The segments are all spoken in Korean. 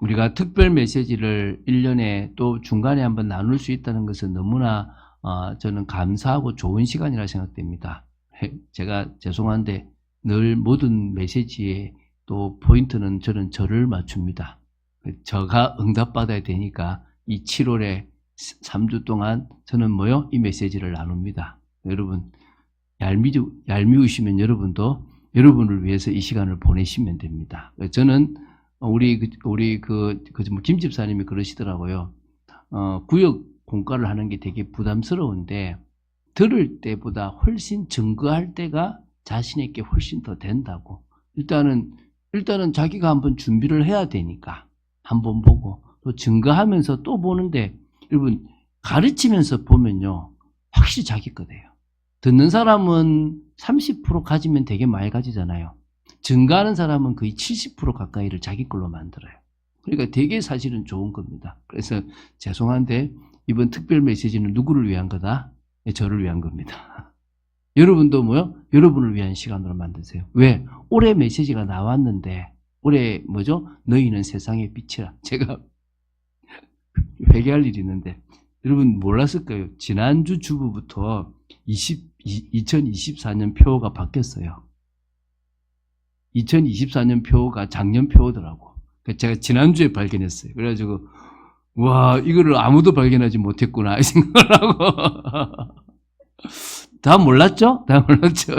우리가 특별 메시지를 1년에 또 중간에 한번 나눌 수 있다는 것은 너무나 저는 감사하고 좋은 시간이라 생각됩니다. 제가 죄송한데 늘 모든 메시지에 또 포인트는 저는 저를 맞춥니다. 저가 응답받아야 되니까 이 7월에 3주 동안 저는 이 메시지를 나눕니다. 여러분 얄미우시면 여러분도 여러분을 위해서 이 시간을 보내시면 됩니다. 저는 우리 김 집사님이 그러시더라고요. 구역 공과를 하는 게 되게 부담스러운데 들을 때보다 훨씬 증거할 때가 자신에게 훨씬 더 된다고. 일단은 자기가 한번 준비를 해야 되니까 한번 보고 또 증거하면서 또 보는데 여러분 가르치면서 보면요 확실히 자기 거돼요. 듣는 사람은 30% 가지면 되게 많이 가지잖아요. 증거하는 사람은 거의 70% 가까이를 자기 걸로 만들어요. 그러니까 되게 사실은 좋은 겁니다. 그래서 죄송한데 이번 특별 메시지는 누구를 위한 거다? 저를 위한 겁니다. 여러분도 여러분을 위한 시간으로 만드세요. 왜? 올해 메시지가 나왔는데 올해 너희는 세상의 빛이라. 제가 회개할 일이 있는데 여러분 몰랐을 거예요. 지난주 주부부터 2024년 표가 바뀌었어요. 2024년 표가 작년 표더라고. 제가 지난주에 발견했어요. 그래가지고 와 이거를 아무도 발견하지 못했구나 이 생각을 하고 다 몰랐죠? 다 몰랐죠.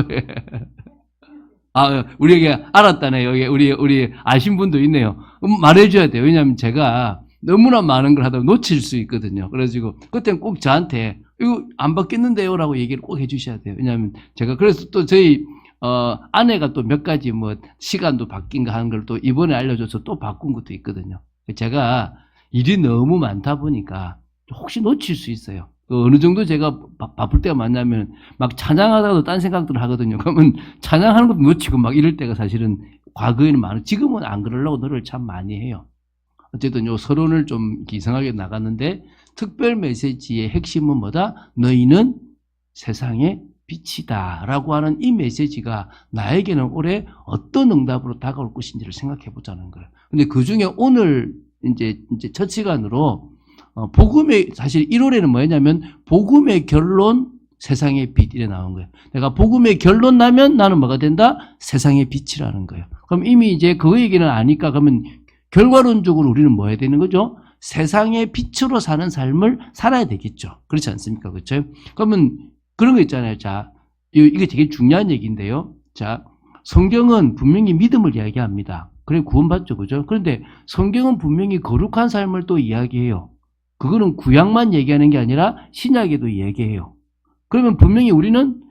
우리에게 알았다네. 여기 우리 아신 분도 있네요. 말해줘야 돼요. 왜냐하면 제가 너무나 많은 걸 하다가 놓칠 수 있거든요. 그래가지고 그때는 꼭 저한테 이거 안 바뀌었는데요 라고 얘기를 꼭 해주셔야 돼요. 왜냐하면 제가 그래서 또 저희 아내가 또 몇 가지 시간도 바뀐 거 하는 걸 또 이번에 알려줘서 또 바꾼 것도 있거든요. 제가 일이 너무 많다 보니까 혹시 놓칠 수 있어요. 어느 정도 제가 바쁠 때가 많냐면 막 찬양하다가도 딴 생각들을 하거든요. 그러면 찬양하는 것도 놓치고 막 이럴 때가 사실은 과거에는 많아요. 지금은 안 그러려고 노력을 참 많이 해요. 어쨌든 요 서론을 좀 이상하게 나갔는데 특별 메시지의 핵심은 뭐다? 너희는 세상의 빛이다 라고 하는 이 메시지가 나에게는 올해 어떤 응답으로 다가올 것인지를 생각해 보자는 거예요. 근데 그 중에 오늘 이제 첫 시간으로 복음의 사실 1월에는 뭐였냐면 복음의 결론 세상의 빛 이래 나온 거예요. 내가 복음의 결론 나면 나는 뭐가 된다? 세상의 빛이라는 거예요. 그럼 이미 이제 그 얘기는 아니까 그러면 결과론적으로 우리는 뭐 해야 되는 거죠? 세상의 빛으로 사는 삶을 살아야 되겠죠. 그렇지 않습니까? 그렇죠? 그러면 그런 거 있잖아요. 자, 이게 되게 중요한 얘기인데요. 자, 성경은 분명히 믿음을 이야기합니다. 그래 구원받죠. 그죠? 그런데 성경은 분명히 거룩한 삶을 또 이야기해요. 그거는 구약만 얘기하는 게 아니라 신약에도 얘기해요. 그러면 분명히 우리는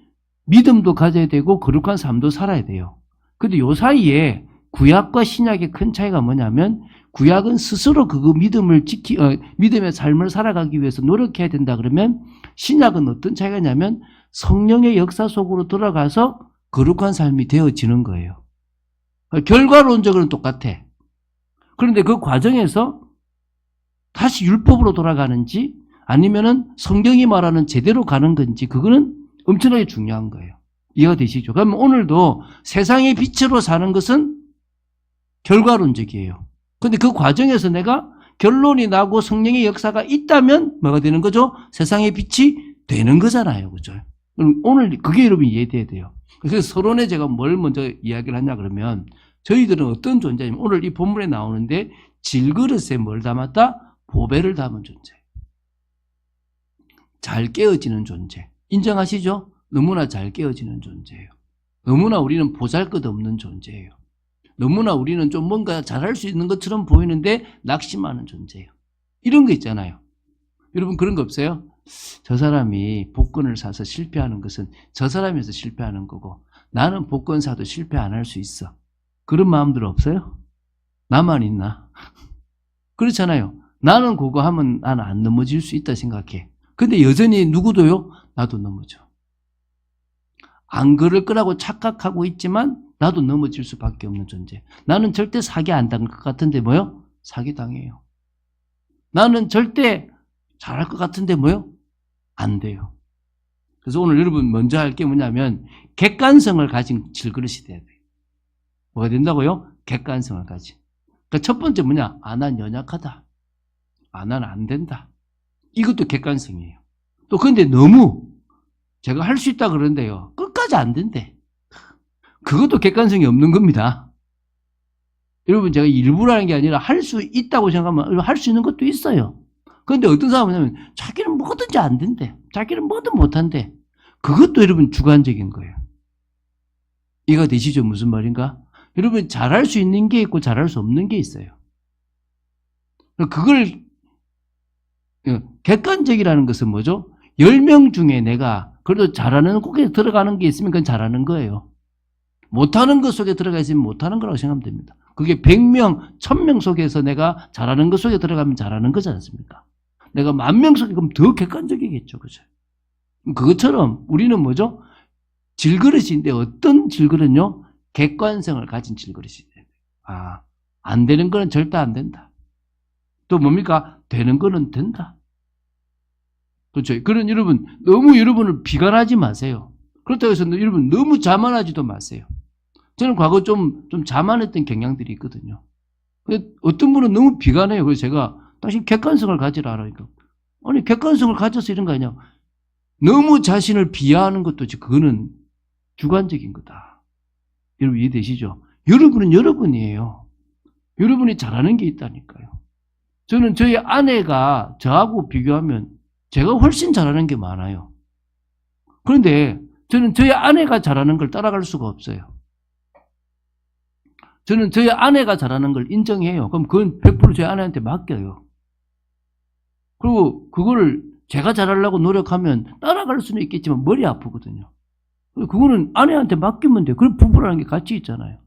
믿음도 가져야 되고 거룩한 삶도 살아야 돼요. 근데 요 사이에 구약과 신약의 큰 차이가 뭐냐면 구약은 스스로 그 믿음을 믿음의 삶을 살아가기 위해서 노력해야 된다 그러면 신약은 어떤 차이가 있냐면 성령의 역사 속으로 들어가서 거룩한 삶이 되어지는 거예요. 결과론적으로는 똑같아. 그런데 그 과정에서 다시 율법으로 돌아가는지 아니면은 성경이 말하는 제대로 가는 건지 그거는 엄청나게 중요한 거예요. 이해가 되시죠? 그러면 오늘도 세상의 빛으로 사는 것은 결과론적이에요. 그런데 그 과정에서 내가 결론이 나고 성령의 역사가 있다면 뭐가 되는 거죠? 세상의 빛이 되는 거잖아요. 그죠? 그럼 오늘 그게 여러분 이해돼야 돼요. 그래서 서론에 제가 뭘 먼저 이야기를 하냐 그러면 저희들은 어떤 존재냐면 오늘 이 본문에 나오는데 질그릇에 뭘 담았다? 보배를 담은 존재. 잘 깨어지는 존재. 인정하시죠? 너무나 잘 깨어지는 존재예요. 너무나 우리는 보잘것없는 존재예요. 너무나 우리는 좀 뭔가 잘할 수 있는 것처럼 보이는데 낙심하는 존재예요. 이런 거 있잖아요. 여러분 그런 거 없어요? 저 사람이 복권을 사서 실패하는 것은 저 사람에서 실패하는 거고 나는 복권 사도 실패 안 할 수 있어. 그런 마음들 없어요? 나만 있나? 그렇잖아요. 나는 그거 하면 나는 안 넘어질 수 있다 생각해. 근데 여전히 누구도요? 나도 넘어져. 안 그럴 거라고 착각하고 있지만 나도 넘어질 수밖에 없는 존재. 나는 절대 사기 안 당할 것 같은데 뭐요? 사기 당해요. 나는 절대 잘할 것 같은데 뭐요? 안 돼요. 그래서 오늘 여러분 먼저 할 게 뭐냐면 객관성을 가진 질그릇이 돼야 돼요. 뭐가 된다고요? 객관성을 가진. 그러니까 첫 번째 뭐냐? 난 연약하다. 난 안 된다. 이것도 객관성이에요. 또 근데 너무 제가 할 수 있다 그러는데요. 끝까지 안 된대. 그것도 객관성이 없는 겁니다. 여러분 제가 일부러 하는 게 아니라 할 수 있다고 생각하면 할 수 있는 것도 있어요. 그런데 어떤 사람은 자기는 뭐든지 안 된대. 자기는 뭐든 못한대. 그것도 여러분 주관적인 거예요. 이해가 되시죠? 무슨 말인가? 여러분 잘할 수 있는 게 있고 잘할 수 없는 게 있어요. 그걸 객관적이라는 것은 뭐죠? 10명 중에 내가 그래도 잘하는 곳에 들어가는 게 있으면 그건 잘하는 거예요. 못하는 것 속에 들어가 있으면 못하는 거라고 생각하면 됩니다. 그게 100명, 1000명 속에서 내가 잘하는 것 속에 들어가면 잘하는 거지 않습니까? 내가 10,000명 속에 그럼 더 객관적이겠죠. 그죠? 그것처럼 우리는 뭐죠? 질그릇인데 어떤 질그릇은요? 객관성을 가진 질그릇이에요. 안 되는 거는 절대 안 된다. 또 뭡니까? 되는 거는 된다. 그렇죠? 그런 여러분, 너무 여러분을 비관하지 마세요. 그렇다고 해서 여러분 너무 자만하지도 마세요. 저는 과거 좀 자만했던 경향들이 있거든요. 어떤 분은 너무 비관해요. 그래서 제가 당신 객관성을 가지라 하라니까. 아니, 객관성을 가져서 이런 거 아니냐. 너무 자신을 비하하는 것도 그거는 주관적인 거다. 여러분 이해되시죠? 여러분은 여러분이에요. 여러분이 잘하는 게 있다니까요. 저는 저희 아내가 저하고 비교하면 제가 훨씬 잘하는 게 많아요. 그런데 저는 저희 아내가 잘하는 걸 따라갈 수가 없어요. 저는 저희 아내가 잘하는 걸 인정해요. 그럼 그건 100% 저희 아내한테 맡겨요. 그리고 그거를 제가 잘하려고 노력하면 따라갈 수는 있겠지만 머리 아프거든요. 그거는 아내한테 맡기면 돼요. 그럼 부부라는 게 같이 있잖아요.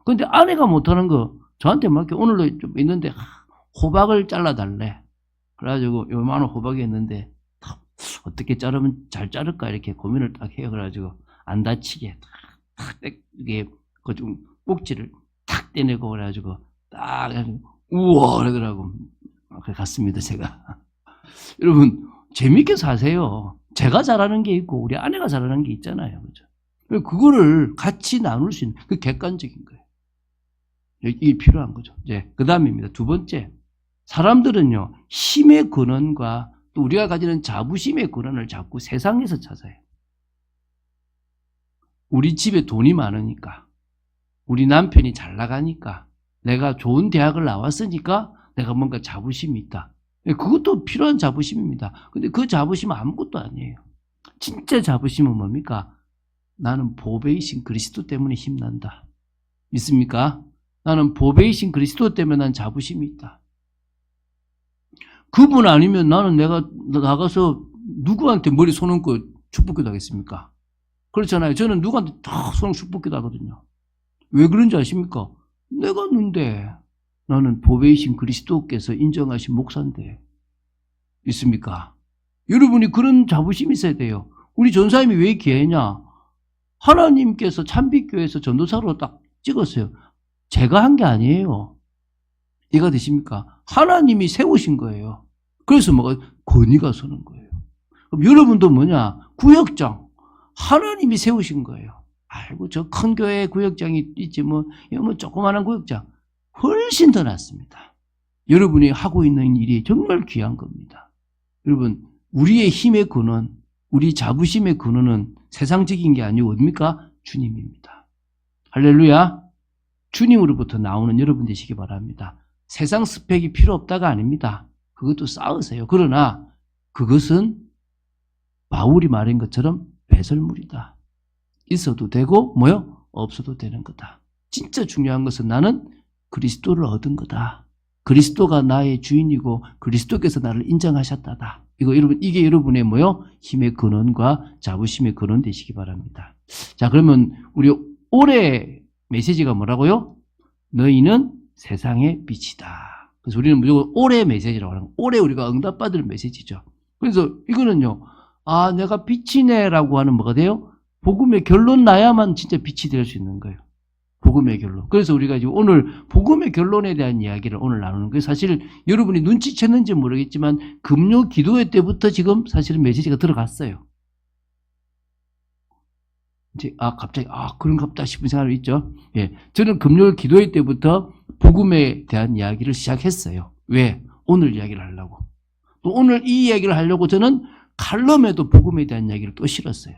그런데 아내가 못하는 거 저한테 맡겨. 오늘도 좀 있는데 호박을 잘라달래. 그래가지고 요만한 호박이 있는데 어떻게 자르면 잘 자를까 이렇게 고민을 딱 해요. 그래가지고 안 다치게 탁 이게 그 좀 꼭지를 탁 떼내고 그래가지고 딱 해가지고 우와 그러더라고. 그래 갔습니다 제가. 여러분 재밌게 사세요. 제가 잘하는 게 있고 우리 아내가 잘하는 게 있잖아요. 그죠? 그거를 같이 나눌 수 있는 그 객관적인 거예요. 이게 필요한 거죠. 이제 그 다음입니다. 두 번째, 사람들은요 힘의 근원과 또 우리가 가지는 자부심의 근원을 자꾸 세상에서 찾아요. 우리 집에 돈이 많으니까, 우리 남편이 잘 나가니까, 내가 좋은 대학을 나왔으니까 내가 뭔가 자부심이 있다. 그것도 필요한 자부심입니다. 근데 그 자부심은 아무것도 아니에요. 진짜 자부심은 뭡니까? 나는 보배이신 그리스도 때문에 힘난다. 있습니까? 나는 보배이신 그리스도 때문에 난 자부심이 있다. 그분 아니면 나는 내가 나가서 누구한테 머리 손 얹고 축복기도 하겠습니까? 그렇잖아요. 저는 누구한테 다 손 얹고 축복기도 하거든요. 왜 그런지 아십니까? 내가 누군데 나는 보배이신 그리스도께서 인정하신 목사인데. 있습니까? 여러분이 그런 자부심이 있어야 돼요. 우리 전사님이 왜 귀하냐? 하나님께서 참빛교회에서 전도사로 딱 찍었어요. 제가 한 게 아니에요. 이해가 되십니까? 하나님이 세우신 거예요. 그래서 뭐가 권위가 서는 거예요. 그럼 여러분도 뭐냐? 구역장. 하나님이 세우신 거예요. 아이고 저 큰 교회 구역장이 있지 뭐 조그마한 구역장. 훨씬 더 낫습니다. 여러분이 하고 있는 일이 정말 귀한 겁니다. 여러분 우리의 힘의 근원, 우리 자부심의 근원은 세상적인 게 아니고 어딥니까? 주님입니다. 할렐루야. 주님으로부터 나오는 여러분 되시기 바랍니다. 세상 스펙이 필요 없다가 아닙니다. 그것도 쌓으세요. 그러나 그것은 바울이 말한 것처럼 배설물이다. 있어도 되고 뭐요? 없어도 되는 거다. 진짜 중요한 것은 나는 그리스도를 얻은 거다. 그리스도가 나의 주인이고 그리스도께서 나를 인정하셨다다. 이게 여러분의 뭐요? 힘의 근원과 자부심의 근원 되시기 바랍니다. 자, 그러면 우리 올해 메시지가 뭐라고요? 너희는 세상의 빛이다. 그래서 우리는 무조건 올해 메시지라고 하는 거예요. 올해 우리가 응답받을 메시지죠. 그래서 이거는요, 내가 빛이네라고 하는 뭐가 돼요? 복음의 결론 나야만 진짜 빛이 될 수 있는 거예요. 복음의 결론. 그래서 우리가 지금 오늘 복음의 결론에 대한 이야기를 오늘 나누는 거예요. 사실 여러분이 눈치챘는지 모르겠지만 금요 기도회 때부터 지금 사실은 메시지가 들어갔어요. 이제 갑자기 그런가 보다 싶은 생각이 있죠. 예, 저는 금요 기도회 때부터 복음에 대한 이야기를 시작했어요. 왜? 오늘 이야기를 하려고. 또 오늘 이 이야기를 하려고 저는 칼럼에도 복음에 대한 이야기를 또 실었어요.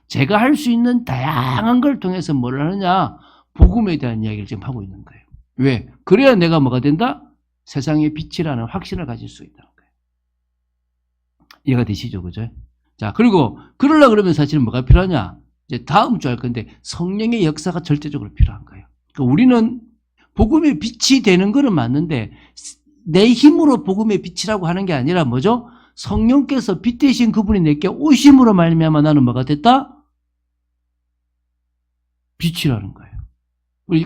제가 할 수 있는 다양한 걸 통해서 뭘 하느냐? 복음에 대한 이야기를 지금 하고 있는 거예요. 왜? 그래야 내가 뭐가 된다? 세상의 빛이라는 확신을 가질 수 있다는 거예요. 이해가 되시죠? 그죠? 자, 그리고 그러려고 그러면 사실은 뭐가 필요하냐? 이제 다음 주 할 건데 성령의 역사가 절대적으로 필요한 거예요. 그러니까 우리는 복음의 빛이 되는 거는 맞는데 내 힘으로 복음의 빛이라고 하는 게 아니라 뭐죠? 성령께서 빛 대신 그분이 내게 오심으로 말미암아 나는 뭐가 됐다? 빛이라는 거예요.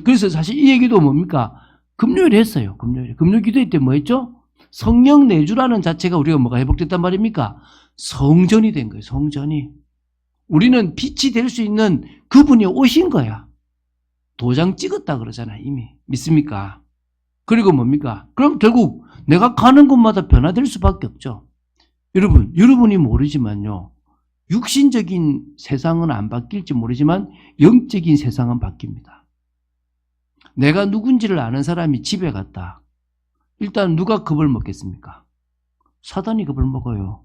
그래서 사실 이 얘기도 뭡니까? 금요일에 했어요. 금요일 기도회 때 뭐 했죠? 성령 내주라는 자체가 우리가 뭐가 회복됐단 말입니까? 성전이 된 거예요. 성전이. 우리는 빛이 될 수 있는 그분이 오신 거야. 도장 찍었다 그러잖아요. 이미. 믿습니까? 그리고 뭡니까? 그럼 결국 내가 가는 곳마다 변화될 수밖에 없죠. 여러분이 모르지만요. 육신적인 세상은 안 바뀔지 모르지만 영적인 세상은 바뀝니다. 내가 누군지를 아는 사람이 집에 갔다. 일단 누가 겁을 먹겠습니까? 사단이 겁을 먹어요.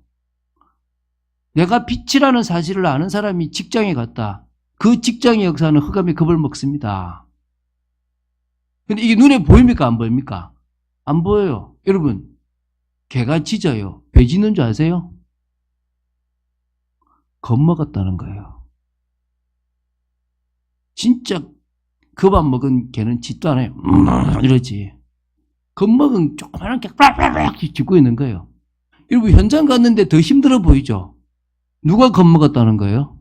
내가 빛이라는 사실을 아는 사람이 직장에 갔다. 그 직장의 역사는 흑암이 겁을 먹습니다. 근데 이게 눈에 보입니까? 안 보입니까? 안 보여요. 여러분, 개가 짖어요. 왜 짖는 줄 아세요? 겁먹었다는 거예요. 진짜 겁 안 먹은 개는 짖도 안 해요. 이러지. 겁먹은 조그마한 개 짖고 있는 거예요. 여러분, 현장 갔는데 더 힘들어 보이죠? 누가 겁먹었다는 거예요?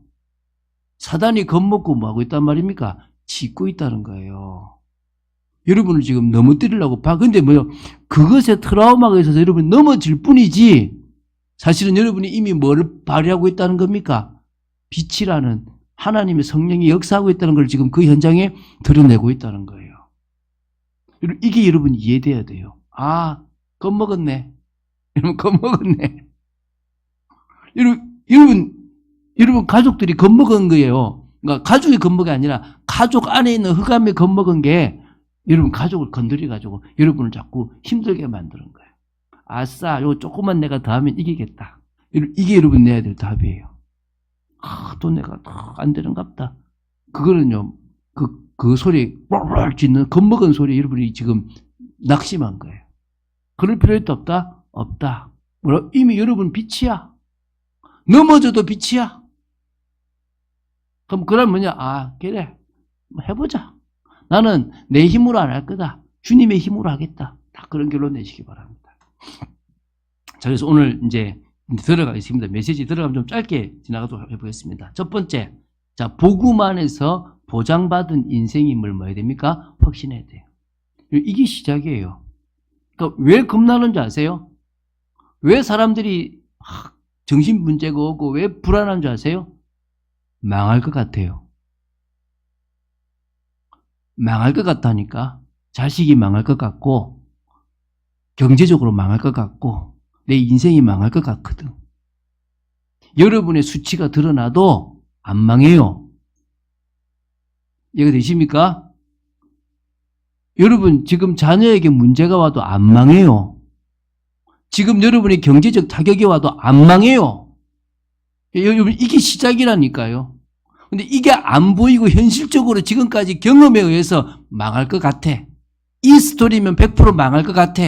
사단이 겁먹고 뭐하고 있단 말입니까? 짖고 있다는 거예요. 여러분을 지금 넘어뜨리려고 근데 뭐요? 그것에 트라우마가 있어서 여러분이 넘어질 뿐이지 사실은 여러분이 이미 뭘 발휘하고 있다는 겁니까? 빛이라는 하나님의 성령이 역사하고 있다는 걸 지금 그 현장에 드러내고 있다는 거예요. 이게 여러분 이해돼야 돼요. 아, 겁먹었네. 여러분 겁먹었네. 여러분 가족들이 겁먹은 거예요. 그러니까 가족이 겁먹이 아니라 가족 안에 있는 흑암이 겁먹은 게 여러분 가족을 건드려가지고 여러분을 자꾸 힘들게 만드는 거예요. 아싸, 요 조금만 내가 더 하면 이기겠다. 이게 여러분 내야 될 답이에요. 또 내가 안 되는갑다. 그거는요, 그 소리, 롤롤 짖는 겁먹은 소리 여러분이 지금 낙심한 거예요. 그럴 필요도 없다? 없다. 이미 여러분 빛이야. 넘어져도 빛이야. 그럼 뭐냐? 그래. 해보자. 나는 내 힘으로 안 할 거다. 주님의 힘으로 하겠다. 다 그런 결론 내시기 바랍니다. 자, 그래서 오늘 이제 들어가겠습니다. 메시지 들어가면 좀 짧게 지나가도록 해보겠습니다. 첫 번째, 자, 복음 안에서 보장받은 인생임을 뭐 해야 됩니까? 확신해야 돼요. 이게 시작이에요. 그러니까 왜 겁나는지 아세요? 왜 사람들이 정신 문제가 오고 왜 불안한 줄 아세요? 망할 것 같아요. 망할 것 같다니까. 자식이 망할 것 같고 경제적으로 망할 것 같고 내 인생이 망할 것 같거든. 여러분의 수치가 드러나도 안 망해요. 이해가 되십니까? 여러분 지금 자녀에게 문제가 와도 안 망해요. 지금 여러분의 경제적 타격이 와도 안 망해요. 여러분 이게 시작이라니까요. 근데 이게 안 보이고 현실적으로 지금까지 경험에 의해서 망할 것 같아. 이 스토리면 100% 망할 것 같아.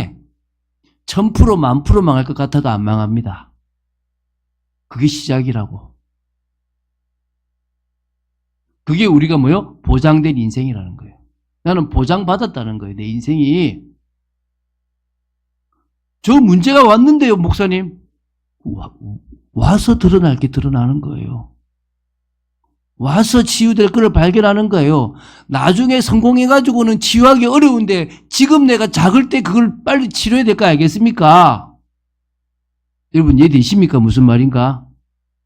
1000%, 10,000% 망할 것 같아도 안 망합니다. 그게 시작이라고. 그게 우리가 뭐요? 보장된 인생이라는 거예요. 나는 보장받았다는 거예요. 내 인생이. 저 문제가 왔는데요, 목사님. 와서 드러날 게 드러나는 거예요. 와서 치유될 걸 발견하는 거예요. 나중에 성공해가지고는 치유하기 어려운데 지금 내가 작을 때 그걸 빨리 치료해야 될 거 알겠습니까? 여러분 이해되십니까? 무슨 말인가?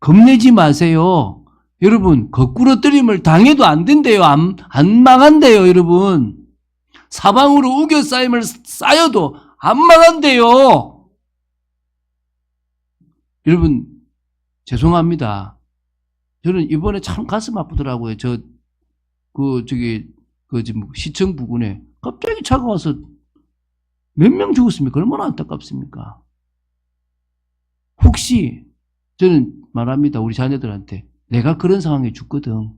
겁내지 마세요. 여러분 거꾸로 뜨림을 당해도 안 된대요. 안 망한대요. 여러분 사방으로 우겨싸임을 쌓여도 안 망한대요. 여러분 죄송합니다. 저는 이번에 참 가슴 아프더라고요. 지금 시청 부근에 갑자기 차가 와서 몇 명 죽었습니까? 얼마나 안타깝습니까? 혹시 저는 말합니다. 우리 자녀들한테 내가 그런 상황에 죽거든.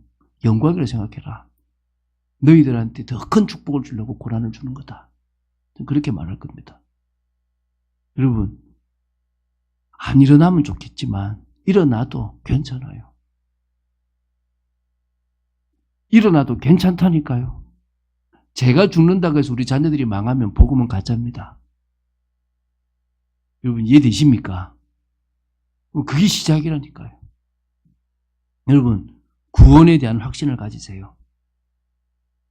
영광이라 생각해라. 너희들한테 더 큰 축복을 주려고 고난을 주는 거다. 그렇게 말할 겁니다. 여러분, 안 일어나면 좋겠지만 일어나도 괜찮아요. 일어나도 괜찮다니까요. 제가 죽는다고 해서 우리 자녀들이 망하면 복음은 가짜입니다. 여러분 이해되십니까? 그게 시작이라니까요. 여러분 구원에 대한 확신을 가지세요.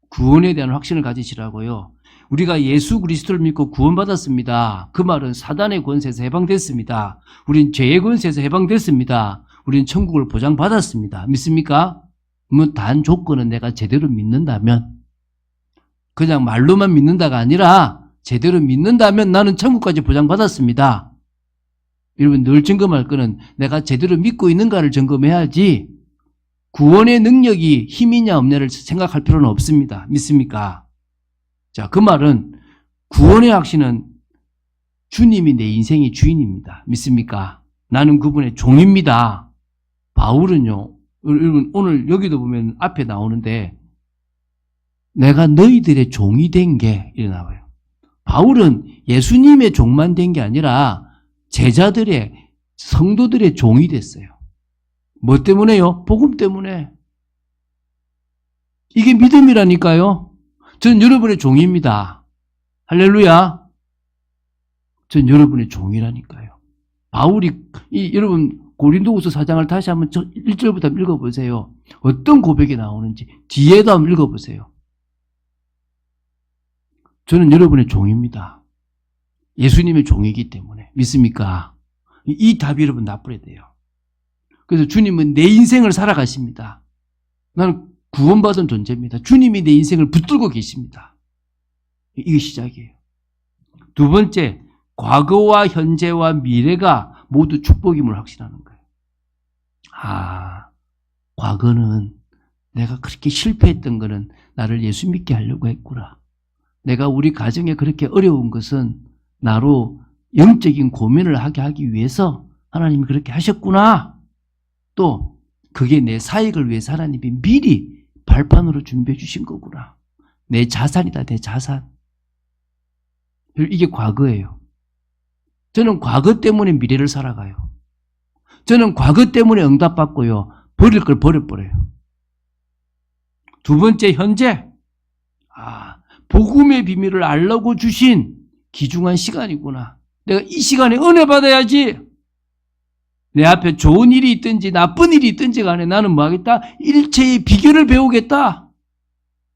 구원에 대한 확신을 가지시라고요. 우리가 예수 그리스도를 믿고 구원받았습니다. 그 말은 사단의 권세에서 해방됐습니다. 우린 죄의 권세에서 해방됐습니다. 우린 천국을 보장받았습니다. 믿습니까? 단 조건은 내가 제대로 믿는다면, 그냥 말로만 믿는다가 아니라 제대로 믿는다면 나는 천국까지 보장받았습니다. 여러분 늘 점검할 거는 내가 제대로 믿고 있는가를 점검해야지 구원의 능력이 힘이냐 없냐를 생각할 필요는 없습니다. 믿습니까? 자, 그 말은 구원의 확신은 주님이 내 인생의 주인입니다. 믿습니까? 나는 그분의 종입니다. 바울은요, 여러분 오늘 여기도 보면 앞에 나오는데 내가 너희들의 종이 된 게 이래 나와요. 바울은 예수님의 종만 된 게 아니라 제자들의, 성도들의 종이 됐어요. 뭐 때문에요? 복음 때문에. 이게 믿음이라니까요. 전 여러분의 종입니다. 할렐루야. 전 여러분의 종이라니까요. 바울이, 여러분 고린도후서 4장을 다시 한번 1절부터 읽어보세요. 어떤 고백이 나오는지 뒤에도 한번 읽어보세요. 저는 여러분의 종입니다. 예수님의 종이기 때문에. 믿습니까? 이 답이 여러분 나쁘게 돼요. 그래서 주님은 내 인생을 살아가십니다. 나는 구원받은 존재입니다. 주님이 내 인생을 붙들고 계십니다. 이게 시작이에요. 두 번째, 과거와 현재와 미래가 모두 축복임을 확신하는 거예요. 아, 과거는 내가 그렇게 실패했던 거는 나를 예수 믿게 하려고 했구나. 내가 우리 가정에 그렇게 어려운 것은 나로 영적인 고민을 하게 하기 위해서 하나님이 그렇게 하셨구나. 또 그게 내 사역을 위해서 하나님이 미리 발판으로 준비해 주신 거구나. 내 자산이다, 내 자산. 이게 과거예요. 저는 과거 때문에 미래를 살아가요. 저는 과거 때문에 응답받고요. 버릴 걸 버려버려요. 두 번째, 현재. 복음의 비밀을 알라고 주신 귀중한 시간이구나. 내가 이 시간에 은혜 받아야지. 내 앞에 좋은 일이 있든지 나쁜 일이 있든지 간에 나는 뭐 하겠다? 일체의 비결을 배우겠다.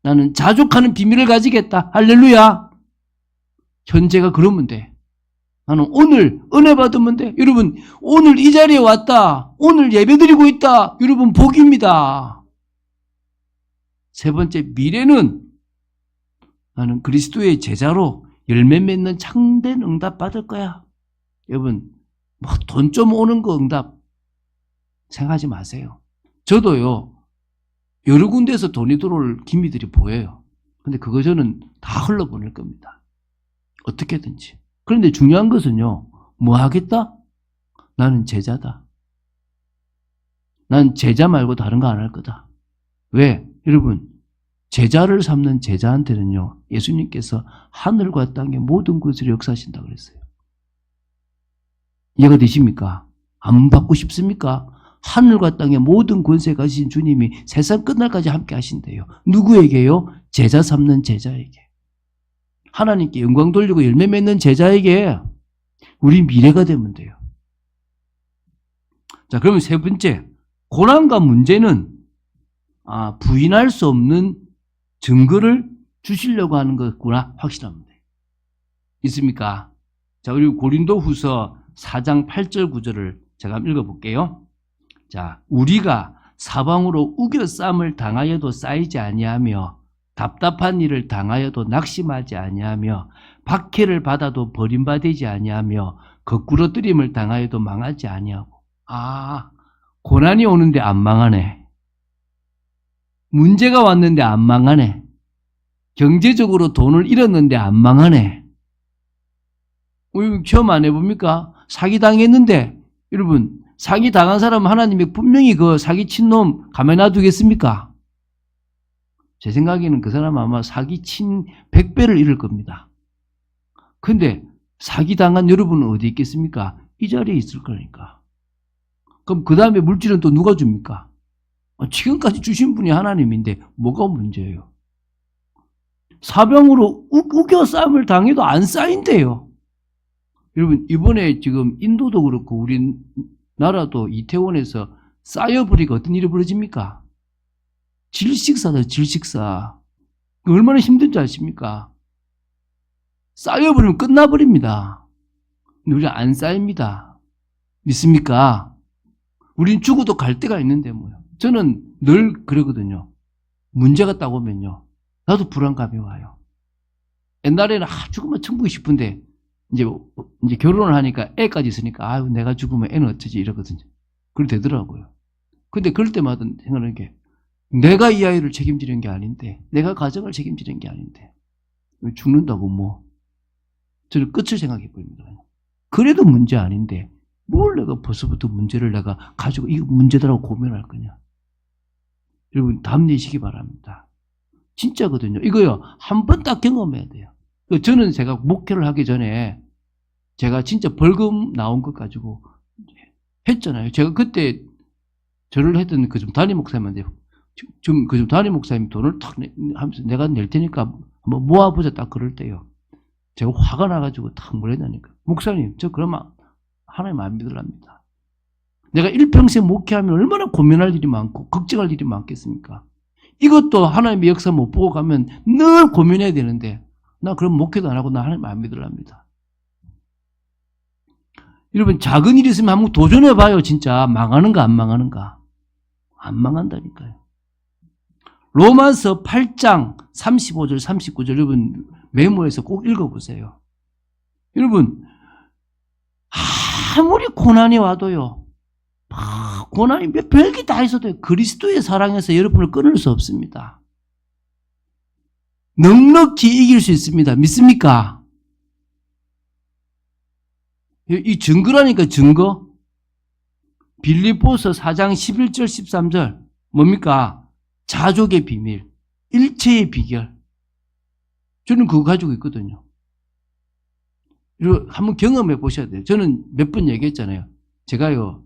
나는 자족하는 비밀을 가지겠다. 할렐루야. 현재가 그러면 돼. 나는 오늘 은혜 받으면 돼. 여러분 오늘 이 자리에 왔다. 오늘 예배드리고 있다. 여러분 복입니다. 세 번째, 미래는 나는 그리스도의 제자로 열매 맺는 참된 응답 받을 거야. 여러분 뭐 돈 좀 오는 거 응답 생각하지 마세요. 저도요 여러 군데에서 돈이 들어올 기미들이 보여요. 근데 그거 저는 다 흘러보낼 겁니다. 어떻게든지. 그런데 중요한 것은요, 뭐 하겠다? 나는 제자다. 난 제자 말고 다른 거 안 할 거다. 왜? 여러분 제자를 삼는 제자한테는요 예수님께서 하늘과 땅의 모든 것을 역사하신다고 그랬어요. 이해가 되십니까? 안 받고 싶습니까? 하늘과 땅의 모든 권세 가지신 주님이 세상 끝날까지 함께 하신대요. 누구에게요? 제자 삼는 제자에게. 하나님께 영광 돌리고 열매 맺는 제자에게 우리 미래가 되면 돼요. 자, 그러면 세 번째, 고난과 문제는 부인할 수 없는 증거를 주시려고 하는 것구나 확신합니다. 있습니까? 자, 그리고 고린도후서 4장 8절 9절을 제가 한번 읽어볼게요. 자, 우리가 사방으로 우겨쌈을 당하여도 쌓이지 아니하며 답답한 일을 당하여도 낙심하지 아니하며 박해를 받아도 버림받지 아니하며 거꾸러뜨림을 당하여도 망하지 아니하고. 고난이 오는데 안 망하네. 문제가 왔는데 안 망하네. 경제적으로 돈을 잃었는데 안 망하네. 시험 안 해봅니까? 사기당했는데, 여러분, 사기당한 사람 하나님이 분명히 그 사기친 놈 가만히 놔두겠습니까? 제 생각에는 그 사람 아마 사기친 100배를 잃을 겁니다. 근데 사기당한 여러분은 어디 있겠습니까? 이 자리에 있을 거니까. 그럼 그 다음에 물질은 또 누가 줍니까? 지금까지 주신 분이 하나님인데 뭐가 문제예요? 사병으로 우겨 싸움을 당해도 안 쌓인대요. 여러분, 이번에 지금 인도도 그렇고 우리나라도 이태원에서 쌓여버리고 어떤 일이 벌어집니까? 질식사다, 질식사. 얼마나 힘든지 아십니까? 쌓여버리면 끝나버립니다. 근데 우리 안 쌓입니다. 믿습니까? 우린 죽어도 갈 데가 있는데 뭐요. 저는 늘 그러거든요. 문제가 딱 오면요. 나도 불안감이 와요. 옛날에는 죽으면 천국이 싶은데 이제 결혼을 하니까 애까지 있으니까 아유 내가 죽으면 애는 어쩌지 이러거든요. 그렇게 되더라고요. 근데 그럴 때마다 생각하는 게 내가 이 아이를 책임지는 게 아닌데 내가 가정을 책임지는 게 아닌데 죽는다고 뭐 저는 끝을 생각해 버립니다. 그래도 문제 아닌데 뭘 내가 벌써부터 문제를 내가 가지고 이거 문제다라고 고민할 거냐. 여러분 답내시기 바랍니다. 진짜거든요. 이거요 한 번 딱 경험해야 돼요. 저는 제가 목회를 하기 전에 제가 진짜 벌금 나온 것 가지고 했잖아요. 제가 그때 저를 했던 그 좀 담임 목사님한테 좀 그 좀 담임 목사님 돈을 탁 하면서 내가 낼 테니까 한번 모아보자 딱 그럴 때요. 제가 화가 나가지고 탁 뭐랬냐니까. 목사님 저 그러면 하나님 안 믿으랍니다. 내가 일평생 목회하면 얼마나 고민할 일이 많고 걱정할 일이 많겠습니까? 이것도 하나님의 역사 못 보고 가면 늘 고민해야 되는데 나 그럼 목회도 안 하고 나 하나님 안 믿으랍니다. 여러분 작은 일 있으면 한번 도전해봐요. 진짜 망하는가 안 망하는가. 안 망한다니까요. 로마서 8장 35절 39절 여러분 메모해서 꼭 읽어보세요. 여러분 아무리 고난이 와도요. 고난이 별게 다 있어도 그리스도의 사랑에서 여러분을 끊을 수 없습니다. 넉넉히 이길 수 있습니다. 믿습니까? 이 증거라니까 증거. 빌립보서 4장 11절 13절 뭡니까? 자족의 비밀, 일체의 비결. 저는 그거 가지고 있거든요. 한번 경험해 보셔야 돼요. 저는 몇 번 얘기했잖아요. 제가요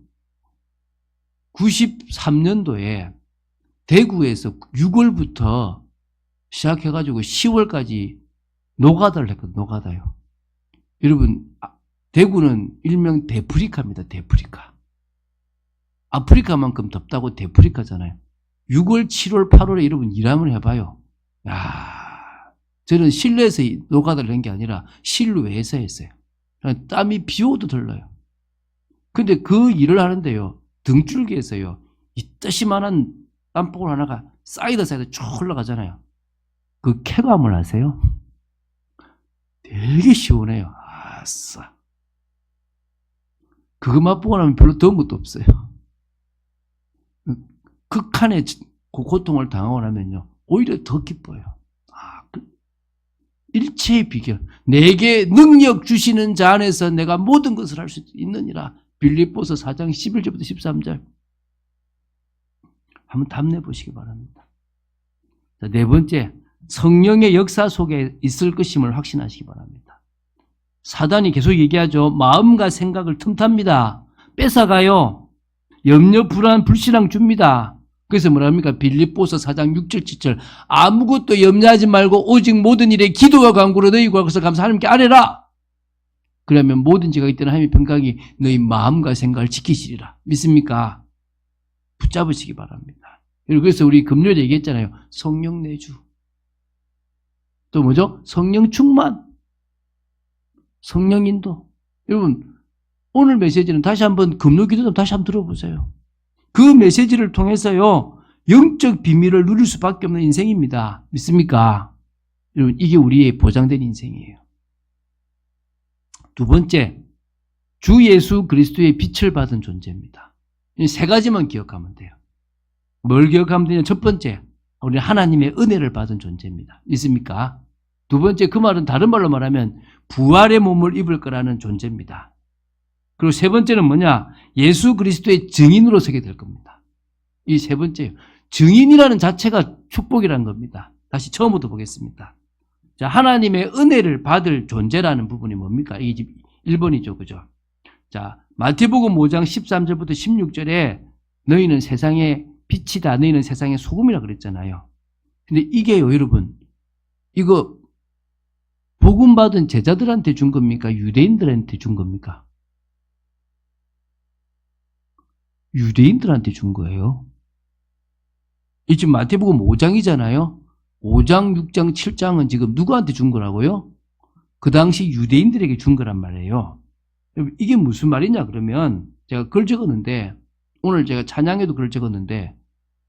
93년도에 대구에서 6월부터 시작해가지고 10월까지 노가다를 했거든요. 노가다요. 여러분 대구는 일명 데프리카입니다. 데프리카. 아프리카만큼 덥다고 데프리카잖아요. 6월, 7월, 8월에 여러분 일하면 해봐요. 저는 실내에서 노가다를 한 게 아니라 실외에서 했어요. 땀이 비 오도 들러요. 근데 그 일을 하는데요. 등줄기에서요. 이따시만한 땀방울 하나가 쌓이다 쭉 흘러가잖아요. 그 쾌감을 아세요? 되게 시원해요. 아싸. 그거 맛보고 나면 별로 더운 것도 없어요. 극한의 고통을 당하고 나면요. 오히려 더 기뻐요. 일체의 비결. 내게 능력 주시는 자 안에서 내가 모든 것을 할 수 있느니라. 빌립보서 4장 11절부터 13절. 한번 답내 보시기 바랍니다. 자, 네 번째, 성령의 역사 속에 있을 것임을 확신하시기 바랍니다. 사단이 계속 얘기하죠. 마음과 생각을 틈탑니다. 뺏어가요. 염려, 불안, 불신앙 줍니다. 그래서 뭐랍니까? 빌립보서 4장 6절 7절 아무것도 염려하지 말고 오직 모든 일에 기도와 간구로 너희 구하고서 감사 하나님께 아뢰라. 그러면 모든 지가 있던 하나님의 평강이 너희 마음과 생각을 지키시리라. 믿습니까? 붙잡으시기 바랍니다. 그래서 우리 금요일에 얘기했잖아요. 성령 내주. 또 뭐죠? 성령 충만. 성령 인도. 여러분 오늘 메시지는 다시 한번 금요 기도 좀 다시 한번 들어보세요. 그 메시지를 통해서요. 영적 비밀을 누릴 수밖에 없는 인생입니다. 믿습니까? 여러분 이게 우리의 보장된 인생이에요. 두 번째, 주 예수 그리스도의 빛을 받은 존재입니다. 이 세 가지만 기억하면 돼요. 뭘 기억하면 되냐? 첫 번째, 우리는 하나님의 은혜를 받은 존재입니다. 믿습니까? 두 번째, 그 말은 다른 말로 말하면 부활의 몸을 입을 거라는 존재입니다. 그리고 세 번째는 뭐냐? 예수 그리스도의 증인으로 서게 될 겁니다. 이 세 번째예요. 증인이라는 자체가 축복이라는 겁니다. 다시 처음부터 보겠습니다. 자, 하나님의 은혜를 받을 존재라는 부분이 뭡니까? 이게 1번이죠. 그죠? 자, 마태복음 5장 13절부터 16절에 너희는 세상의 빛이다. 너희는 세상의 소금이라 그랬잖아요. 근데 이게요, 여러분. 이거 복음 받은 제자들한테 준 겁니까? 유대인들한테 준 겁니까? 유대인들한테 준 거예요. 이 지금 마태복음 5장이잖아요. 5장, 6장, 7장은 지금 누구한테 준 거라고요? 그 당시 유대인들에게 준 거란 말이에요. 이게 무슨 말이냐 그러면 제가 글 적었는데, 오늘 제가 찬양에도 글 적었는데,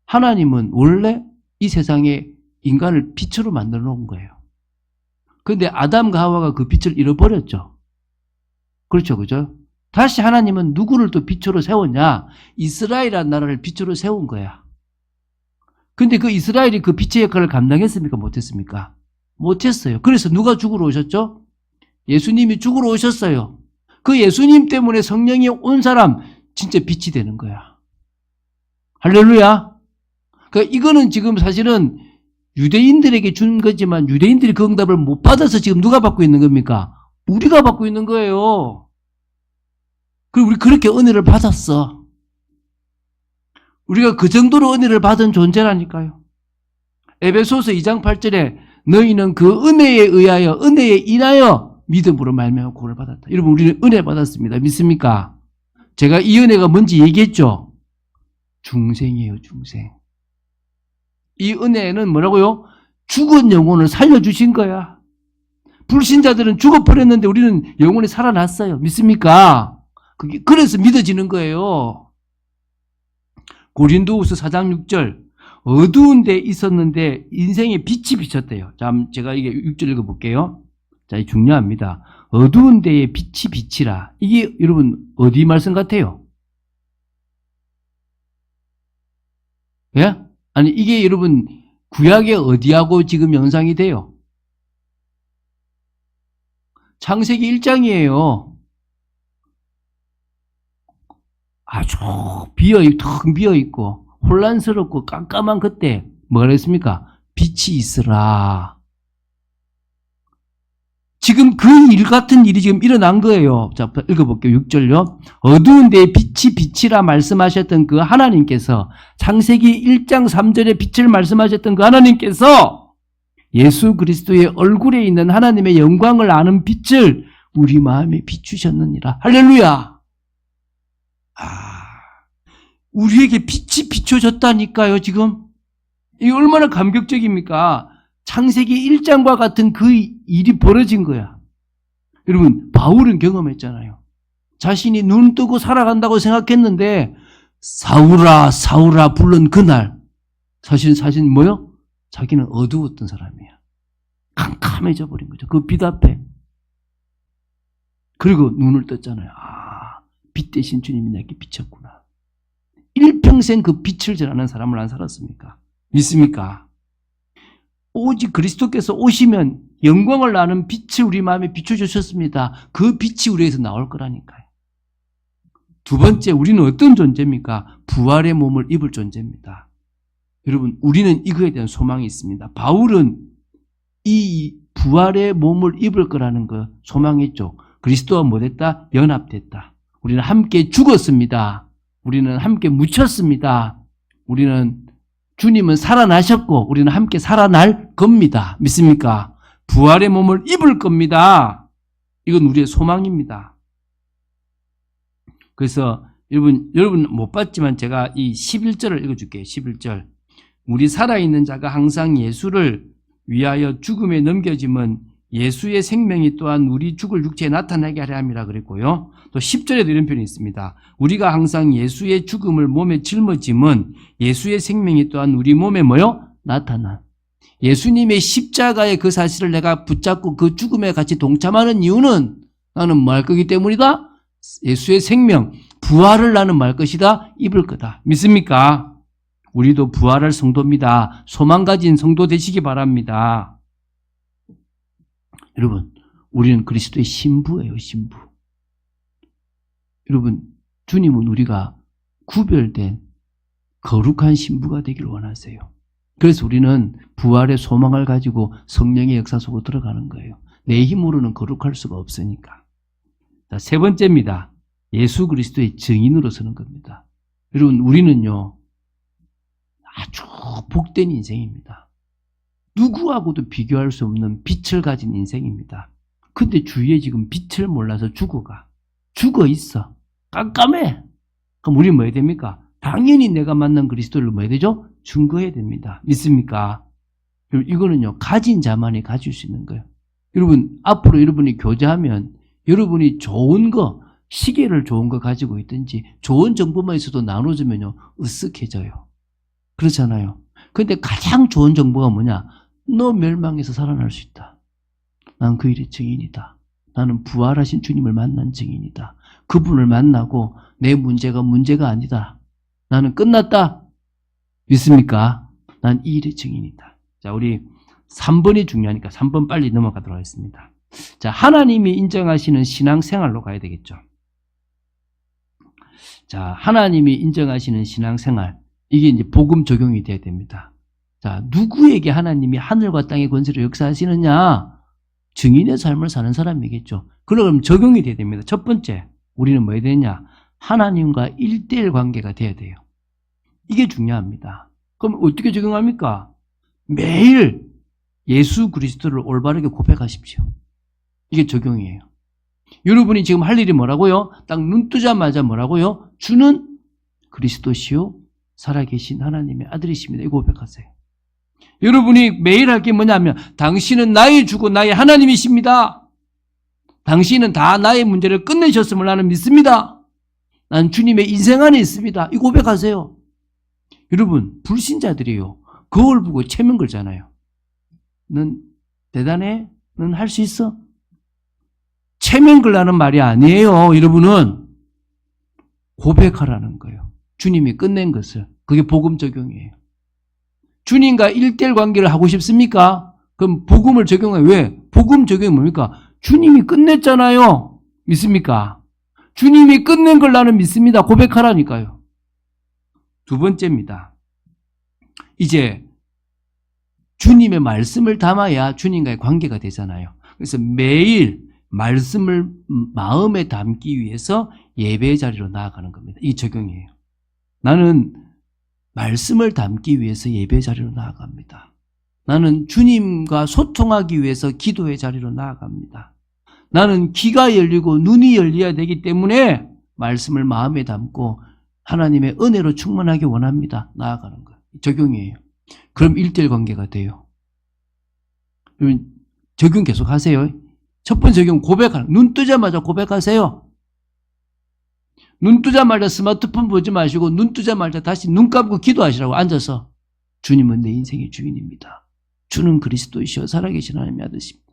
하나님은 원래 이 세상에 인간을 빛으로 만들어 놓은 거예요. 그런데 아담과 하와가 그 빛을 잃어버렸죠. 그렇죠, 그죠? 다시 하나님은 누구를 또 빛으로 세웠냐? 이스라엘이라는 나라를 빛으로 세운 거야. 근데 그 이스라엘이 그 빛의 역할을 감당했습니까? 못했습니까? 못했어요. 그래서 누가 죽으러 오셨죠? 예수님이 죽으러 오셨어요. 그 예수님 때문에 성령이 온 사람 진짜 빛이 되는 거야. 할렐루야. 그러니까 이거는 지금 사실은 유대인들에게 준 거지만 유대인들이 그 응답을 못 받아서 지금 누가 받고 있는 겁니까? 우리가 받고 있는 거예요. 그리고 우리 그렇게 은혜를 받았어. 우리가 그 정도로 은혜를 받은 존재라니까요. 에베소서 2장 8절에 너희는 그 은혜에 의하여 은혜에 인하여 믿음으로 말미암아 구원을 받았다. 여러분, 우리는 은혜 받았습니다. 믿습니까? 제가 이 은혜가 뭔지 얘기했죠. 중생이에요, 중생. 이 은혜는 뭐라고요? 죽은 영혼을 살려주신 거야. 불신자들은 죽어버렸는데 우리는 영혼이 살아났어요. 믿습니까? 그래서 믿어지는 거예요. 고린도후서 4장 6절, 어두운 데 있었는데 인생의 빛이 비쳤대요. 자, 제가 이게 6절 읽어볼게요. 자, 이 중요합니다. 어두운 데에 빛이 비치라. 이게 여러분 어디 말씀 같아요? 예? 아니, 이게 여러분 구약의 어디하고 지금 연상이 돼요? 창세기 1장이에요. 아주 텅 비어있고 혼란스럽고 깜깜한 그때 뭐가 그랬습니까? 빛이 있으라. 지금 그 일 같은 일이 지금 일어난 거예요. 자, 읽어볼게요. 6절요. 어두운 데에 빛이 비치라 말씀하셨던 그 하나님께서, 창세기 1장 3절에 빛을 말씀하셨던 그 하나님께서 예수 그리스도의 얼굴에 있는 하나님의 영광을 아는 빛을 우리 마음에 비추셨느니라. 할렐루야. 우리에게 빛이 비춰졌다니까요, 지금. 이게 얼마나 감격적입니까? 창세기 1장과 같은 그 일이 벌어진 거야. 여러분, 바울은 경험했잖아요. 자신이 눈 뜨고 살아간다고 생각했는데, 사울아, 사울아 부른 그날, 사실 뭐요? 자기는 어두웠던 사람이야. 캄캄해져 버린 거죠. 그 빛 앞에. 그리고 눈을 떴잖아요. 빛 대신 주님이 내게 비쳤구나. 일평생 그 빛을 전하는 사람을 안 살았습니까? 믿습니까? 오직 그리스도께서 오시면 영광을 나는 빛을 우리 마음에 비춰주셨습니다. 그 빛이 우리에게서 나올 거라니까요. 두 번째, 우리는 어떤 존재입니까? 부활의 몸을 입을 존재입니다. 여러분, 우리는 이거에 대한 소망이 있습니다. 바울은 이 부활의 몸을 입을 거라는 거 소망했죠. 그리스도와 뭐 됐다? 연합됐다. 우리는 함께 죽었습니다. 우리는 함께 묻혔습니다. 주님은 살아나셨고 우리는 함께 살아날 겁니다. 믿습니까? 부활의 몸을 입을 겁니다. 이건 우리의 소망입니다. 그래서 여러분 못 봤지만 제가 이 11절을 읽어줄게요. 11절. 우리 살아있는 자가 항상 예수를 위하여 죽음에 넘겨짐은 예수의 생명이 또한 우리 죽을 육체에 나타나게 하려 함이라 그랬고요. 또 10절에도 이런 표현이 있습니다. 우리가 항상 예수의 죽음을 몸에 짊어짐은 예수의 생명이 또한 우리 몸에 뭐요? 나타나. 예수님의 십자가의 그 사실을 내가 붙잡고 그 죽음에 같이 동참하는 이유는 나는 뭐 할 거기 때문이다? 예수의 생명, 부활을 나는 뭐 할 것이다? 입을 거다. 믿습니까? 우리도 부활할 성도입니다. 소망 가진 성도 되시기 바랍니다. 여러분, 우리는 그리스도의 신부예요, 신부. 여러분, 주님은 우리가 구별된 거룩한 신부가 되기를 원하세요. 그래서 우리는 부활의 소망을 가지고 성령의 역사 속으로 들어가는 거예요. 내 힘으로는 거룩할 수가 없으니까. 자, 세 번째입니다. 예수 그리스도의 증인으로 서는 겁니다. 여러분, 우리는요, 아주 복된 인생입니다. 누구하고도 비교할 수 없는 빛을 가진 인생입니다. 근데 주위에 지금 빛을 몰라서 죽어가. 죽어 있어. 깜깜해. 그럼 우리 뭐 해야 됩니까? 당연히 내가 만난 그리스도를 뭐 해야 되죠? 증거해야 됩니다. 믿습니까? 이거는요, 가진 자만이 가질 수 있는 거예요. 여러분, 앞으로 여러분이 교제하면 여러분이 좋은 거, 시계를 좋은 거 가지고 있든지 좋은 정보만 있어도 나눠주면요, 으쓱해져요. 그렇잖아요. 근데 가장 좋은 정보가 뭐냐? 너 멸망해서 살아날 수 있다. 난 그 일의 증인이다. 나는 부활하신 주님을 만난 증인이다. 그분을 만나고 내 문제가 문제가 아니다. 나는 끝났다. 믿습니까? 난 이 일의 증인이다. 자, 우리 3번이 중요하니까 3번 빨리 넘어가도록 하겠습니다. 자, 하나님이 인정하시는 신앙생활로 가야 되겠죠. 자, 하나님이 인정하시는 신앙생활. 이게 이제 복음 적용이 돼야 됩니다. 자, 누구에게 하나님이 하늘과 땅의 권세로 역사하시느냐? 증인의 삶을 사는 사람이겠죠. 그럼 적용이 돼야 됩니다. 첫 번째, 우리는 뭐 해야 되냐? 하나님과 1:1 관계가 돼야 돼요. 이게 중요합니다. 그럼 어떻게 적용합니까? 매일 예수 그리스도를 올바르게 고백하십시오. 이게 적용이에요. 여러분이 지금 할 일이 뭐라고요? 딱 눈 뜨자마자 뭐라고요? 주는 그리스도시요 살아계신 하나님의 아들이십니다. 이거 고백하세요. 여러분이 매일 할 게 뭐냐면 당신은 나의 주고 나의 하나님이십니다. 당신은 다 나의 문제를 끝내셨음을 나는 믿습니다. 난 주님의 인생 안에 있습니다. 이 고백하세요. 여러분, 불신자들이요, 거울 보고 체면 걸잖아요. 넌 대단해? 넌 할 수 있어? 체면 걸라는 말이 아니에요. 여러분은 고백하라는 거예요. 주님이 끝낸 것을. 그게 복음 적용이에요. 주님과 1:1 관계를 하고 싶습니까? 그럼 복음을 적용해. 왜? 복음 적용이 뭡니까? 주님이 끝냈잖아요. 믿습니까? 주님이 끝낸 걸 나는 믿습니다. 고백하라니까요. 두 번째입니다. 이제 주님의 말씀을 담아야 주님과의 관계가 되잖아요. 그래서 매일 말씀을 마음에 담기 위해서 예배 자리로 나아가는 겁니다. 이 적용이에요. 나는 말씀을 담기 위해서 예배 자리로 나아갑니다. 나는 주님과 소통하기 위해서 기도의 자리로 나아갑니다. 나는 귀가 열리고 눈이 열려야 되기 때문에 말씀을 마음에 담고 하나님의 은혜로 충만하게 원합니다. 나아가는 거예요. 적용이에요. 그럼 1:1 관계가 돼요. 그러면 적용 계속 하세요. 첫 번째 적용 고백하는, 눈 뜨자마자 고백하세요. 눈 뜨자마자 스마트폰 보지 마시고 눈 뜨자마자 다시 눈 감고 기도하시라고 앉아서 주님은 내 인생의 주인입니다. 주는 그리스도이시여 살아계신 하나님의 아들이십니다.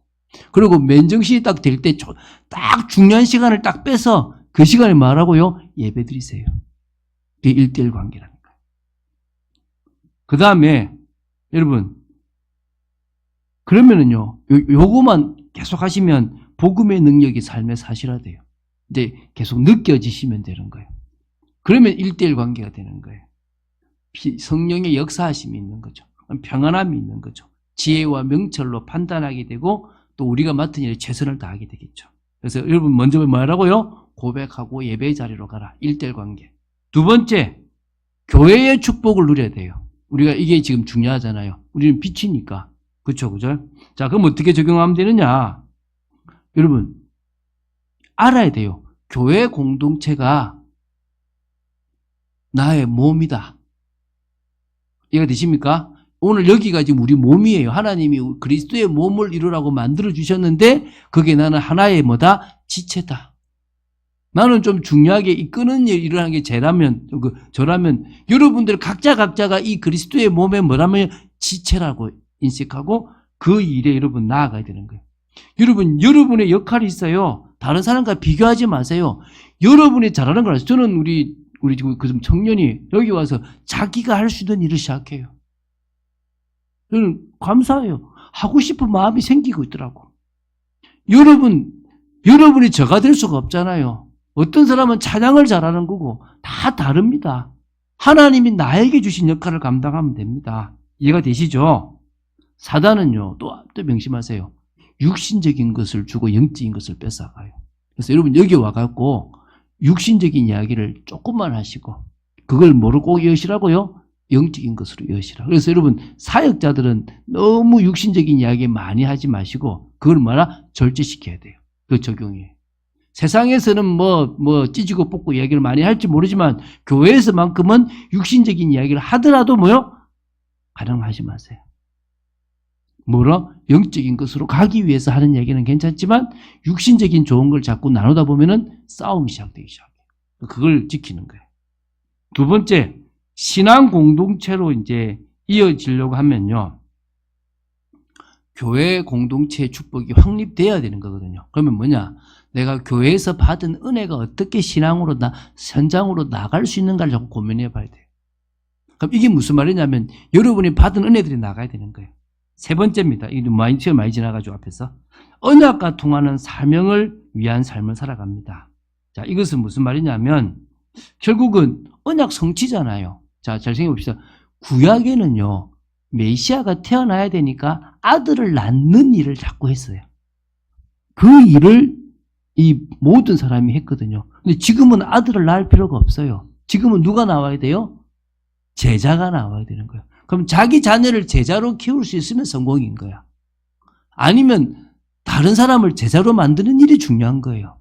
그리고 맨정신이 딱 될 때 딱 중요한 시간을 딱 빼서 그 시간에 말하고요, 예배 드리세요. 그게 1:1 관계라니까요. 그 다음에 여러분, 그러면은요, 요거만 계속 하시면 복음의 능력이 삶에 사실화돼요. 이제 계속 느껴지시면 되는 거예요. 그러면 1:1 관계가 되는 거예요. 성령의 역사하심이 있는 거죠. 평안함이 있는 거죠. 지혜와 명철로 판단하게 되고 또 우리가 맡은 일에 최선을 다하게 되겠죠. 그래서 여러분 먼저 뭐라고요? 고백하고 예배의 자리로 가라. 1:1 관계. 두 번째, 교회의 축복을 누려야 돼요. 우리가 이게 지금 중요하잖아요. 우리는 빛이니까. 그쵸, 그죠? 자, 그럼 어떻게 적용하면 되느냐? 여러분, 알아야 돼요. 교회 공동체가 나의 몸이다. 이해가 되십니까? 오늘 여기가 지금 우리 몸이에요. 하나님이 그리스도의 몸을 이루라고 만들어주셨는데 그게 나는 하나의 뭐다? 지체다. 나는 좀 중요하게 이끄는 일을 하는 게 저라면 여러분들 각자가 이 그리스도의 몸에 뭐라면 지체라고 인식하고 그 일에 여러분 나아가야 되는 거예요. 여러분, 여러분의 역할이 있어요. 다른 사람과 비교하지 마세요. 여러분이 잘하는 걸 아세요. 저는 우리 우리 지금 그 청년이 여기 와서 자기가 할 수 있는 일을 시작해요. 저는 감사해요. 하고 싶은 마음이 생기고 있더라고. 여러분이 저가 될 수가 없잖아요. 어떤 사람은 찬양을 잘하는 거고 다 다릅니다. 하나님이 나에게 주신 역할을 감당하면 됩니다. 이해가 되시죠? 사단은요, 또 명심하세요. 육신적인 것을 주고 영적인 것을 뺏어가요. 그래서 여러분 여기 와갖고 육신적인 이야기를 조금만 하시고 그걸 뭐로 꼭 이으시라고요? 영적인 것으로 이으시라. 그래서 여러분 사역자들은 너무 육신적인 이야기 많이 하지 마시고 그걸 뭐라? 절제시켜야 돼요. 그 적용이에요. 세상에서는 찢고 뽑고 이야기를 많이 할지 모르지만 교회에서만큼은 육신적인 이야기를 하더라도 가능하지 마세요. 영적인 것으로 가기 위해서 하는 얘기는 괜찮지만 육신적인 좋은 걸 자꾸 나누다 보면은 싸움이 시작되기 시작해요. 그걸 지키는 거예요. 두 번째, 신앙 공동체로 이제 이어지려고 하면요. 교회 공동체의 축복이 확립돼야 되는 거거든요. 그러면 뭐냐? 내가 교회에서 받은 은혜가 어떻게 신앙으로 현장으로 나갈 수 있는가를 자꾸 고민해 봐야 돼요. 그럼 이게 무슨 말이냐면 여러분이 받은 은혜들이 나가야 되는 거예요. 세 번째입니다. 이게 시간 많이 지나가지고 앞에서 언약과 통하는 사명을 위한 삶을 살아갑니다. 자, 이것은 무슨 말이냐면 결국은 언약 성취잖아요. 자, 잘 생각해 봅시다. 구약에는요, 메시아가 태어나야 되니까 아들을 낳는 일을 자꾸 했어요. 그 일을 이 모든 사람이 했거든요. 근데 지금은 아들을 낳을 필요가 없어요. 지금은 누가 나와야 돼요? 제자가 나와야 되는 거예요. 그럼 자기 자녀를 제자로 키울 수 있으면 성공인 거야. 아니면 다른 사람을 제자로 만드는 일이 중요한 거예요.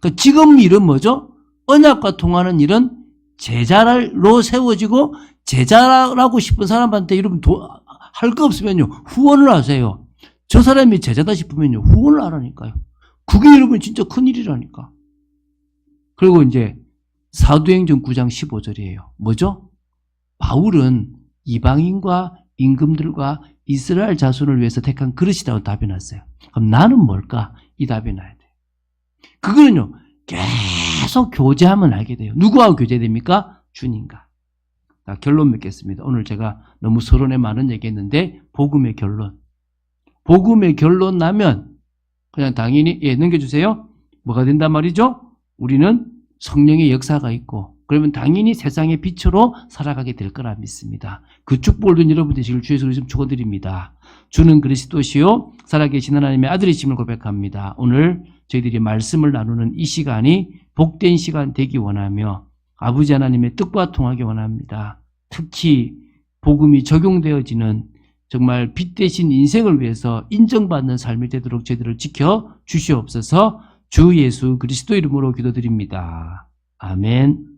그러니까 지금 일은 뭐죠? 언약과 통하는 일은 제자로 세워지고 제자라고 싶은 사람한테 여러분 할 거 없으면요 후원을 하세요. 저 사람이 제자다 싶으면요 후원을 하라니까요. 그게 여러분 진짜 큰일이라니까. 그리고 이제 사도행전 9장 15절이에요. 뭐죠? 바울은 이방인과 임금들과 이스라엘 자손을 위해서 택한 그릇이라고 답해놨어요. 그럼 나는 뭘까? 이 답이 나야 돼요. 그거는요 계속 교제하면 알게 돼요. 누구하고 교제됩니까? 주님과. 자, 결론 맺겠습니다. 오늘 제가 너무 서론에 많은 얘기했는데 복음의 결론. 복음의 결론 나면 그냥 당연히 넘겨주세요. 뭐가 된단 말이죠? 우리는 성령의 역사가 있고 그러면 당연히 세상의 빛으로 살아가게 될 거라 믿습니다. 그 축복을 둔 여러분 되시길 주의 소리 좀 축원드립니다. 주는 그리스도시요 살아계신 하나님의 아들이심을 고백합니다. 오늘 저희들이 말씀을 나누는 이 시간이 복된 시간 되기 원하며 아버지 하나님의 뜻과 통하기 원합니다. 특히 복음이 적용되어지는 정말 빛 대신 인생을 위해서 인정받는 삶이 되도록 저희들을 지켜 주시옵소서. 주 예수 그리스도 이름으로 기도드립니다. 아멘.